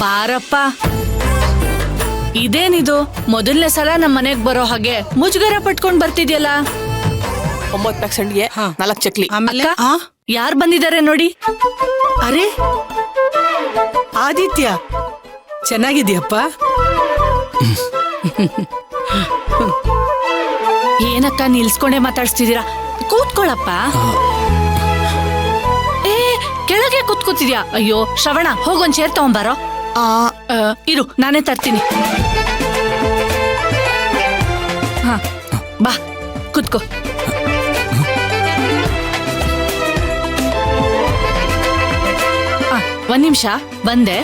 ಬಾರಪ್ಪ. ಇದೇನಿದು ಮೊದಲನೇ ಸಲ ನಮ್ಮ ಮನೆಗ್ ಬರೋ ಹಾಗೆ ಮುಜುಗರ ಪಟ್ಕೊಂಡ್ ಬರ್ತಿದ್ಯಲ್ಲ. 9% 4 ಚಕ್ಲಿ. ಆಮೇಲೆ ಯಾರ್ ಬಂದಿದ್ದಾರೆ ನೋಡಿ. ಅರೆ ಆದಿತ್ಯ, ಚೆನ್ನಾಗಿದ್ಯಪ್ಪ? ಏನಕ್ಕ ನಿಲ್ಸ್ಕೊಂಡೆ ಮಾತಾಡ್ಸ್ತಿದೀರಾ? ಕೂತ್ಕೊಳ್ಳಪ್ಪ. ಕೆಳಗೆ ಕೂತ್ಕೋತಿದ್ಯಾ? ಅಯ್ಯೋ ಶ್ರವಣ, ಹೋಗೊಂದ್ ಚೇರ್ ತಗೊಂಬಾರೋ. ಇರು, ನಾನೇ ತರ್ತೀನಿ. ಹಾ ಬಾ ಕೂತ್ಕೋ. ಒಂದ್ ನಿಮಿಷ ಬಂದೆ.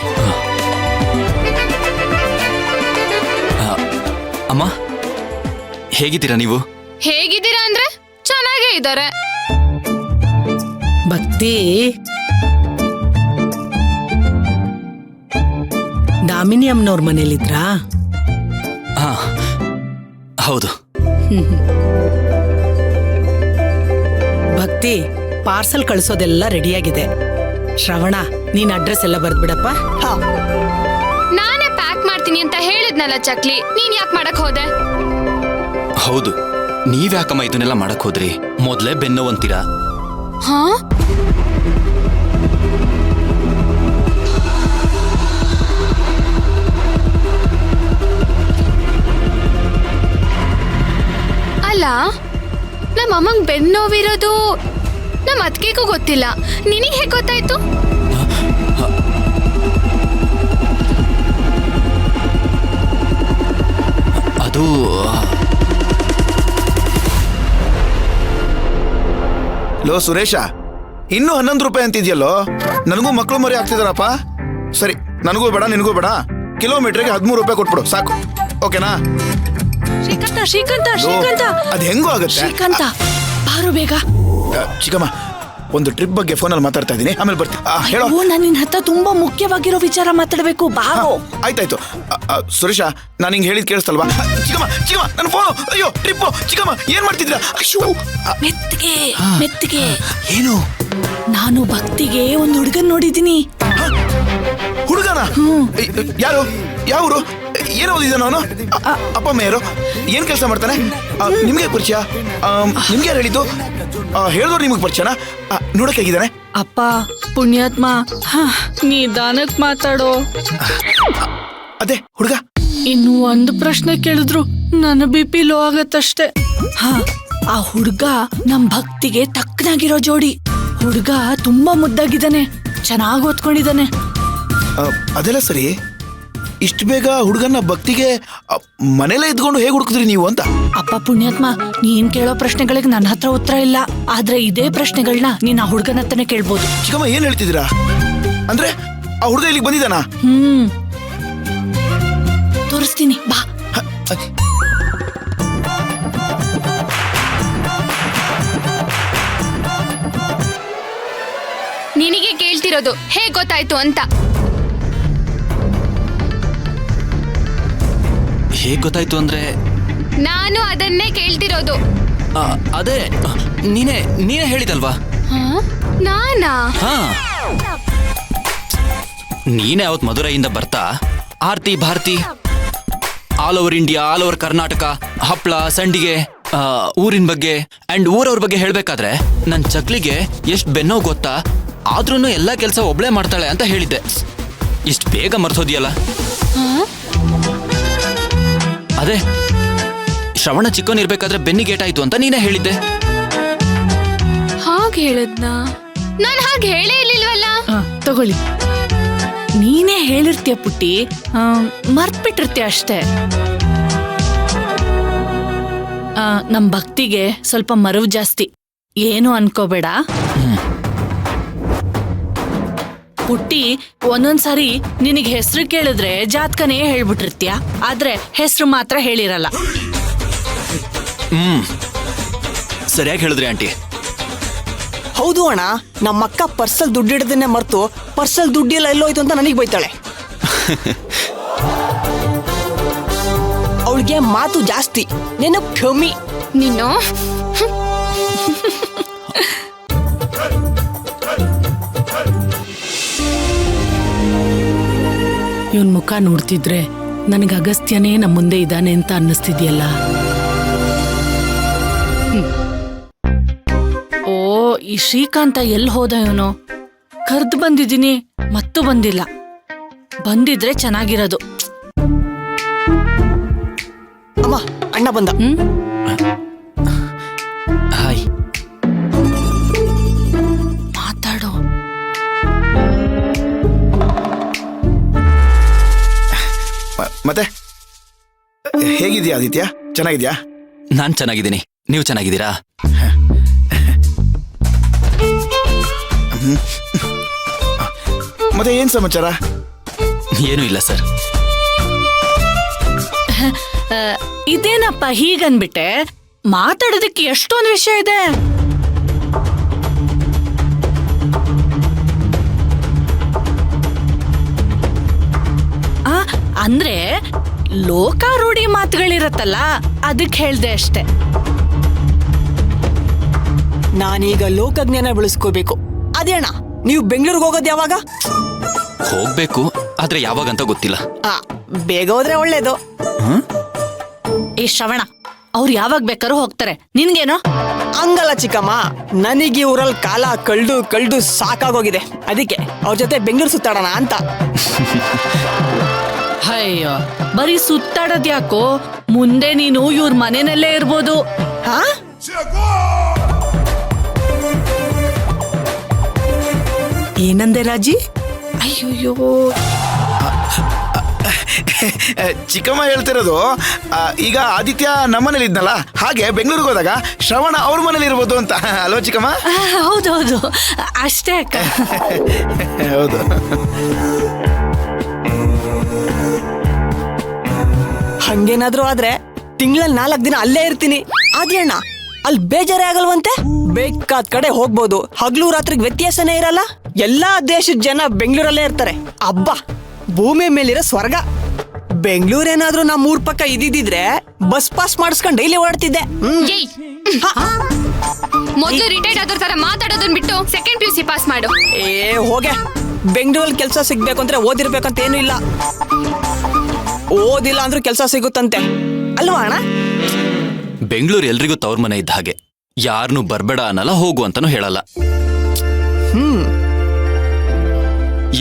ಅಮ್ಮ, ಹೇಗಿದ್ದೀರಾ ನೀವು? ಹೇಗಿದ್ದೀರಾ ಅಂದ್ರೆ ಚೆನ್ನಾಗೇ ಇದ್ದಾರೆ. ಭಕ್ತಿ, ದಾಮಿನಿ ಅಮ್ಮನವ್ರ ಮನೇಲಿದ್ರಾ? ಹಾ ಹೌದು. ಭಕ್ತಿ, ಪಾರ್ಸಲ್ ಕಳಿಸೋದೆಲ್ಲ ರೆಡಿಯಾಗಿದೆ. ಶ್ರವಣ, ನೀನ್ ಅಡ್ರೆಸ್ ಎಲ್ಲ ಬರ್ದ್ಬಿಡಪ್ಪ. ನಾನೇ ಪ್ಯಾಕ್ ಮಾಡ್ತೀನಿ ಅಂತ ಹೇಳಿದ್ನಲ್ಲ ಚಕ್ಲಿ, ನೀನ್ ಯಾಕೆ ಮಾಡಕ್ ಹೋದೆ? ಹೌದು, ನೀವ್ಯಾಕಮ್ಮ ಇದನ್ನೆಲ್ಲ ಮಾಡಕ್ ಹೋದ್ರಿ? ಮೊದ್ಲೇ ಬೆನ್ನೋವಂತೀರಾ? ಹಾ, ಅಲ್ಲ, ನಮ್ಮ ಅಮ್ಮಂಗ್ ಬೆನ್ನೋವಿರೋದು ನಮ್ಮ ಅತ್ತಿಗೆಗೂ ಗೊತ್ತಿಲ್ಲ. ನಿನಗೆ ಹೇಗೆ ಗೊತ್ತಾಯ್ತು? ಅದು ಲೋ ಸುರೇಶ, ಇನ್ನೂ 11 ರೂಪಾಯಿ ಅಂತಿದ್ಯಲ್ಲೋ. ನನಗೂ ಮಕ್ಕಳು ಮರಿ ಆಗ್ತಿದಾರಪ್ಪ. ಸರಿ, ನನಗೂ ಬೇಡ ನಿನಗೂ ಬೇಡ. ಕಿಲೋಮೀಟರ್ಗೆ 13 ರೂಪಾಯಿ ಕೊಟ್ಬಿಡು ಸಾಕು, ಓಕೆನಾ? ಶ್ರೀಕಾಂತ ಶ್ರೀಕಾಂತ ಶ್ರೀಕಾಂತ, ಅದು ಹೆಂಗೂ ಆಗುತ್ತೆ. ಶ್ರೀಕಾಂತ ಬಾರು ಬೇಗ. ಚಿಕ್ಕಮ್ಮ, ಒಂದು ಟ್ರಿಪ್ ಬಗ್ಗೆ ಫೋನಲ್ಲಿ ಮಾತಾಡ್ತಾ ಇದ್ದೀನಿ, ಆಮೇಲೆ ಬರ್ತೀನಿ. ಹೇಳೋ. ನಾನು ನಿನ್ನ ಹತ್ರ ತುಂಬಾ ಮುಖ್ಯವಾಗಿರೋ ವಿಚಾರ ಮಾತಾಡ್ಬೇಕು, ಬಾರೋ. ಆಯ್ತಾಯ್ತು. ಸುರೇಶ, ನಾನು ಹಿಂಗೆ ಹೇಳಿದ್ ಕೇಳಿಸ್ತಲ್ವಾ? ಚಿಕ್ಕಮ್ಮ ಚಿಕ್ಕಮ್ಮ, ನನ್ನ ಫೋನು. ಅಯ್ಯೋ ಟ್ರಿಪ್ಪು. ಚಿಕ್ಕಮ್ಮ, ಏನ್ ಮಾಡ್ತಿದ್ರ? ಮೆತ್ತಿಗೆ ಮೆತ್ತಿಗೆ. ಏನು? ನಾನು ಭಕ್ತಿಗೆ ಒಂದು ಹುಡುಗನ್ ನೋಡಿದ್ದೀನಿ. ಹುಡುಗನ? ಯಾರು? ಯಾವರು? ಏನು ಓದಿದ್ದಾನ ಅವನು? ಅಪ್ಪ ಅಮ್ಮ ಯಾರು? ಏನ್ ಕೆಲಸ ಮಾಡ್ತಾನೆ? ನಿಮ್ಗೆ ಪರಿಚಯ? ನಿಮ್ಗೆ ಯಾರು ಹೇಳಿದ್ದು? ಹೇಳಿದವ್ರು ನಿಮಗೆ ಪರಿಚಯನಾ? ನೋಡಕ್ ಹೇಗಿದ್ದಾನೆ? ಅಪ್ಪ ಪುಣ್ಯಾತ್ಮ, ನಿಧಾನಕ್ ಮಾತಾಡೋ. ಅದೇ ಹುಡುಗ. ಇನ್ನು ಒಂದು ಪ್ರಶ್ನೆ ಕೇಳಿದ್ರು ನನ್ನ BP ಲೋ ಆಗತ್ತಷ್ಟೇ. ಆ ಹುಡುಗ ನಮ್ ಭಕ್ತಿಗೆ ತಕ್ಕನಾಗಿರೋ ಜೋಡಿ. ಹುಡುಗ ತುಂಬಾ ಮುದ್ದಾಗಿದ್ದಾನೆ, ಚೆನ್ನಾಗಿ ಓದ್ಕೊಂಡಿದ್ದಾನೆ. ಅದೆಲ್ಲ ಸರಿ, ಇಷ್ಟು ಬೇಗ ಹುಡುಗನ ಭಕ್ತಿಗೆ ಮನೇಲೆ ಇದ್ಕೊಂಡು ಹೇಗೆ ಹುಡುಕಿದ್ರಿ ನೀವು ಅಂತ? ಅಪ್ಪ ಪುಣ್ಯಾತ್ಮ, ನೀನ್ ಕೇಳೋ ಪ್ರಶ್ನೆಗಳಿಗೆ ನನ್ನ ಹತ್ರ ಉತ್ತರ ಇಲ್ಲ. ಆದ್ರೆ ಇದೇ ಪ್ರಶ್ನೆಗಳನ್ನ ನೀನ್ ಆ ಹುಡುಗನ ಹತ್ರನೇ ಕೇಳ್ಬೋದು. ಚಿಕ್ಕಮ್ಮ, ಏನ್ ಹೇಳ್ತಿದ್ದೀರಾ? ಅಂದ್ರೆ ಆ ಹುಡುಗ ಇಲ್ಲಿಗೆ ಬಂದಿದ್ದಾನಾ? ತೋರಿಸ್ತೀನಿ ಬಾ. ನಿನಗೆ ಕೇಳ್ತಿರೋದು ಹೇಗ್ ಗೊತ್ತಾಯ್ತು ಅಂತ. ಹೇಗ್ ಗೊತ್ತಾಯ್ತು ಅಂದ್ರೆ? ನಾನು ಅದನ್ನೇ ಕೇಳ್ತಿರೋದು. ಅದೇ ನೀನೇ ಹೇಳಿದಲ್ವಾ? ನಾನಾ? ಹಾ, ನೀನೇ ಅವತ್ ಮಧುರೈಯಿಂದ ಬರ್ತಾ Aarti Bharati all over India, all over Karnataka, ಹಪ್ಳ ಸಂಡಿಗೆ, ಊರಿನ ಬಗ್ಗೆ ಅಂಡ್ ಊರವ್ರ ಬಗ್ಗೆ ಹೇಳ್ಬೇಕಾದ್ರೆ ನನ್ ಚಕ್ಲಿಗೆ ಎಷ್ಟ್ ಬೆನ್ನೋ ಗೊತ್ತಾ, ಆದ್ರೂನು ಎಲ್ಲಾ ಕೆಲ್ಸ ಒಬ್ಳೆ ಮಾಡ್ತಾಳೆ ಅಂತ ಹೇಳಿದ್ದೆ. ಇಷ್ಟ್ ಬೇಗ ಮರ್ತೋದಿಯಲ್ಲ? ಅದೇ ಶ್ರವಣ ಚಿಕ್ಕವನಿರ್ಬೇಕಾದ್ರೆ ಬೆನ್ನಿಗೆ ಏಟಾಯ್ತು ಅಂತ ನೀನೇ ಹೇಳಿದ್ದೆ. ಹಾಗೆ ಹೇಳದ್ನಾ? ನಾನು ಹಾಗೆ ಹೇಳೇ ಇರ್ಲಿಲ್ವಲ್ಲ. ತಗೊಳ್ಳಿ, ನೀನೇ ಹೇಳಿರ್ತೀಯ ಪುಟ್ಟಿ, ಮರ್ತ್ಬಿಟ್ಟಿರ್ತೀಯ ಅಷ್ಟೇ. ನಮ್ ಭಕ್ತಿಗೆ ಸ್ವಲ್ಪ ಮರವು ಜಾಸ್ತಿ, ಏನು ಅನ್ಕೋಬೇಡ. ಪುಟ್ಟಿ, ಒಂದೊಂದ್ಸಾರಿ ನಿನಗೆ ಹೆಸರು ಕೇಳಿದ್ರೆ ಜಾತಕನೇ ಹೇಳ್ಬಿಟ್ಟಿರ್ತೀಯ, ಆದ್ರೆ ಹೆಸರು ಮಾತ್ರ ಹೇಳಿರಲ್ಲ. ಸರಿಯಾಗಿ ಹೇಳಿದ್ರಿ ಆಂಟಿ. ಹೌದು ಅಣ್ಣ, ನಮ್ಮಕ್ಕ ಪರ್ಸಲ್ ದುಡ್ಡಿಡದನ್ನೇ ಮರ್ತು ಪರ್ಸಲ್ ದುಡ್ಡಿಲ್ಲ ಎಲ್ಲೋಯ್ತು ಅಂತ ನನಗೆ ಬೈತಾಳೆ. ಅವಳಿಗೆ ಮಾತು ಜಾಸ್ತಿ, ನೆನಪು ಕಮ್ಮಿ. ನೀನು ಇವನ್ ಮುಖ ನೋಡ್ತಿದ್ರೆ ನನಗೆ ಅಗಸ್ತ್ಯನೇ ನಮ್ಮ ಮುಂದೆ ಇದ್ದಾನೆ ಅಂತ ಅನ್ನಿಸ್ತಿದ್ಯಲ್ಲ. ಓ ಈ ಶ್ರೀಕಾಂತ ಎಲ್ಲಿ ಹೋದ ಇವನು? ಕರ್ದ್ ಬಂದಿದ್ದೀನಿ ಮತ್ತೂ ಬಂದಿಲ್ಲ. ಬಂದಿದ್ರೆ ಚೆನ್ನಾಗಿರೋದು. ಅಮ್ಮ ಅಣ್ಣ ಬಂದ. ಹಾಯ್. ಮಾತಾಡು. ಮತ್ತೆ ಹೇಗಿದ್ಯಾ ಆದಿತ್ಯ? ಚೆನ್ನಾಗಿದ್ಯಾ? ನಾನ್ ಚೆನ್ನಾಗಿದ್ದೀನಿ. ನೀವು ಚೆನ್ನಾಗಿದ್ದೀರಾ? ಮತ್ತೆ ಏನ್ ಸಮಾಚಾರ? ಏನೂ ಇಲ್ಲ ಸರ್. ಇದೇನಪ್ಪ ಹೀಗನ್ಬಿಟ್ಟೆ? ಮಾತಾಡೋದಕ್ಕೆ ಎಷ್ಟೊಂದು ವಿಷಯ ಇದೆ. ಅಂದ್ರೆ ಲೋಕಾರೂಢಿ ಮಾತುಗಳಿರತ್ತಲ್ಲ, ಅದಕ್ಕೆ ಹೇಳ್ದೆ ಅಷ್ಟೆ. ನಾನೀಗ ಲೋಕಜ್ಞಾನ ಬೆಳೆಸ್ಕೋಬೇಕು. ಅದೇ ಅಣ್ಣ, ನೀವು ಬೆಂಗಳೂರಿಗೆ ಹೋಗೋದು ಯಾವಾಗ? ಹೋಗ್ಬೇಕು, ಆದ್ರೆ ಯಾವಾಗಂತ ಗೊತ್ತಿಲ್ಲ. ಬೇಗ ಹೋದ್ರೆ ಒಳ್ಳೇದು. ಏ ಶ್ರವಣ, ಅವ್ರು ಯಾವಾಗ ಬೇಕಾದ್ರೂ ಹೋಗ್ತಾರೆ, ನಿನ್ಗೇನೋ? ಹಂಗಲ್ಲ ಚಿಕ್ಕಮ್ಮ, ನನಗೆ ಊರಲ್ಲಿ ಕಾಲ ಕಳ್ದು ಸಾಕಾಗೋಗಿದೆ. ಅದಕ್ಕೆ ಅವ್ರ ಜೊತೆ ಬೆಂಗಳೂರು ಸುತ್ತಾಡೋಣ ಅಂತ. ಅಯ್ಯೋ, ಬರೀ ಸುತ್ತಾಡೋದ್ ಯಾಕೋ? ಮುಂದೆ ನೀನು ಇವ್ರ ಮನೆಯಲ್ಲೇ ಇರ್ಬೋದು. ಹಾ? ಏನಂದೆ ರಾಜಿ? ಅಯ್ಯೋಯ್ಯೋ, ಚಿಕ್ಕಮ್ಮ ಹೇಳ್ತಿರೋದು, ಈಗ ಆದಿತ್ಯ ನಮ್ಮನೇಲಿ ಇದ್ನಲ್ಲ, ಹಾಗೆ ಬೆಂಗಳೂರಿಗೆ ಹೋದಾಗ ಶ್ರವಣ ಅವ್ರ ಮನೇಲಿ ಇರ್ಬೋದು ಅಂತ ಅಲ್ವಾ ಚಿಕ್ಕಮ್ಮ? ಹೌದೌದು, ಅಷ್ಟೇ ಅಕ್ಕ. ಹೌದು. ಹಂಗೇನಾದ್ರೂ ಆದ್ರೆ ತಿಂಗಳಲ್ಲಿ 4 ದಿನ ಅಲ್ಲೇ ಇರ್ತೀನಿ. ಅದೇ ಅಣ್ಣ, ಅಲ್ಲಿ ಬೇಜಾರೇ ಆಗಲ್ವಂತೆ. ಬೇಕಾದ ಕಡೆ ಹೋಗ್ಬೋದು. ಹಗ್ಲು ರಾತ್ರಿಗೆ ವ್ಯತ್ಯಾಸನೇ ಇರಲ್ಲ. ಎಲ್ಲಾ ದೇಶದ ಜನ ಬೆಂಗಳೂರಲ್ಲೇ ಇರ್ತಾರೆ. ಅಬ್ಬಾ, ಭೂಮಿ ಮೇಲಿರೋ ಸ್ವರ್ಗ. ಬೆಂಗಳೂರೇನಾದ್ರೂ ನಮ್ಮ ಊರ್ ಪಕ್ಕ ಇದ್ದಿದ್ರೆ ಬಸ್ ಪಾಸ್ ಮಾಡಿಸ್ಕೊಂಡು ಡೈಲಿ ಓಡ್ತಿದ್ದೆ. ಏಯ್, ಮೊದ್ಲು ರಿಟೈರ್ಡ್ ಆದವ್ರ ತರ ಮಾತಾಡೋದನ್ ಬಿಟ್ಟು ಸೆಕೆಂಡ್ PUC ಪಾಸ್ ಮಾಡು. ಹೋಗೆ, ಬೆಂಗಳೂರಲ್ಲಿ ಕೆಲಸ ಸಿಗ್ಬೇಕು ಅಂದ್ರೆ ಓದಿರ್ಬೇಕಂತ ಏನು ಇಲ್ಲ. ಓದಿಲ್ಲ ಅಂದ್ರೂ ಕೆಲಸ ಸಿಗುತ್ತಂತೆ ಅಲ್ವಾ ಅಣ್ಣ? ಬೆಂಗಳೂರು ಎಲ್ರಿಗೂ ತವ್ರ ಮನೆ ಇದ್ದ ಹಾಗೆ. ಯಾರನ್ನು ಬರ್ಬೇಡ ಅನ್ನಲ್ಲ, ಹೋಗು ಅಂತಾನು ಹೇಳಲ್ಲ.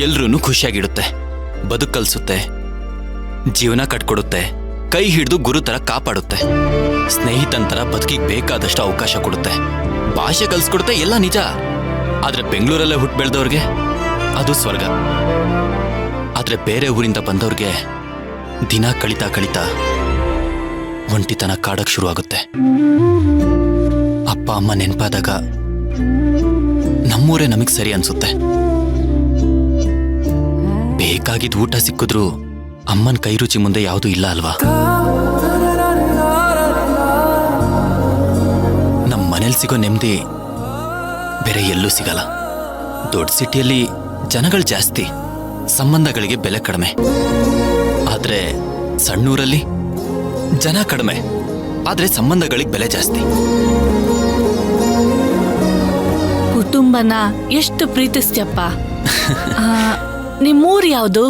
ಎಲ್ರೂ ಖುಷಿಯಾಗಿಡುತ್ತೆ, ಬದುಕು ಕಲ್ಸುತ್ತೆ, ಜೀವನ ಕಟ್ಕೊಡುತ್ತೆ, ಕೈ ಹಿಡಿದು ಗುರು ತರ ಕಾಪಾಡುತ್ತೆ, ಸ್ನೇಹಿತಂತರ ಬದುಕಿಗೆ ಬೇಕಾದಷ್ಟು ಅವಕಾಶ ಕೊಡುತ್ತೆ, ಭಾಷೆ ಕಲ್ಸ್ಕೊಡುತ್ತೆ. ಎಲ್ಲ ನಿಜ. ಆದ್ರೆ ಬೆಂಗಳೂರಲ್ಲೇ ಹುಟ್ಟು ಬೆಳೆದವ್ರಿಗೆ ಅದು ಸ್ವರ್ಗ. ಆದ್ರೆ ಬೇರೆ ಊರಿಂದ ಬಂದವ್ರಿಗೆ ದಿನ ಕಳಿತಾ ಒಂಟಿತನ ಕಾಡಕ್ ಶುರು ಆಗುತ್ತೆ. ಅಪ್ಪ ಅಮ್ಮ ನೆನಪಾದಾಗ ನಮ್ಮೂರೇ ನಮಗ್ ಸರಿ ಅನ್ಸುತ್ತೆ. ಬೇಕಾಗಿದ್ ಊಟ ಸಿಕ್ಕಿದ್ರು ಅಮ್ಮನ ಕೈ ರುಚಿ ಮುಂದೆ ಯಾವುದು ಇಲ್ಲ ಅಲ್ವಾ? ನಮ್ಮ ಮನೇಲಿ ಸಿಗೋ ನೆಮ್ಮದಿ ಬೇರೆ ಎಲ್ಲೂ ಸಿಗಲ್ಲ. ದೊಡ್ಡ ಸಿಟಿಯಲ್ಲಿ ಜನಗಳು ಜಾಸ್ತಿ, ಸಂಬಂಧಗಳಿಗೆ ಬೆಲೆ ಕಡಿಮೆ. ಆದ್ರೆ ಸಣ್ಣೂರಲ್ಲಿ ಜನ ಕಡಿಮೆ, ಆದ್ರೆ ಸಂಬಂಧಗಳಿಗೆ ಬೆಲೆ ಜಾಸ್ತಿ. ಕುಟುಂಬನ ಎಷ್ಟು ಪ್ರೀತಿಸ್ತ್ಯಪ್ಪ. ನಿಮ್ಮೂರು ಯಾವುದು?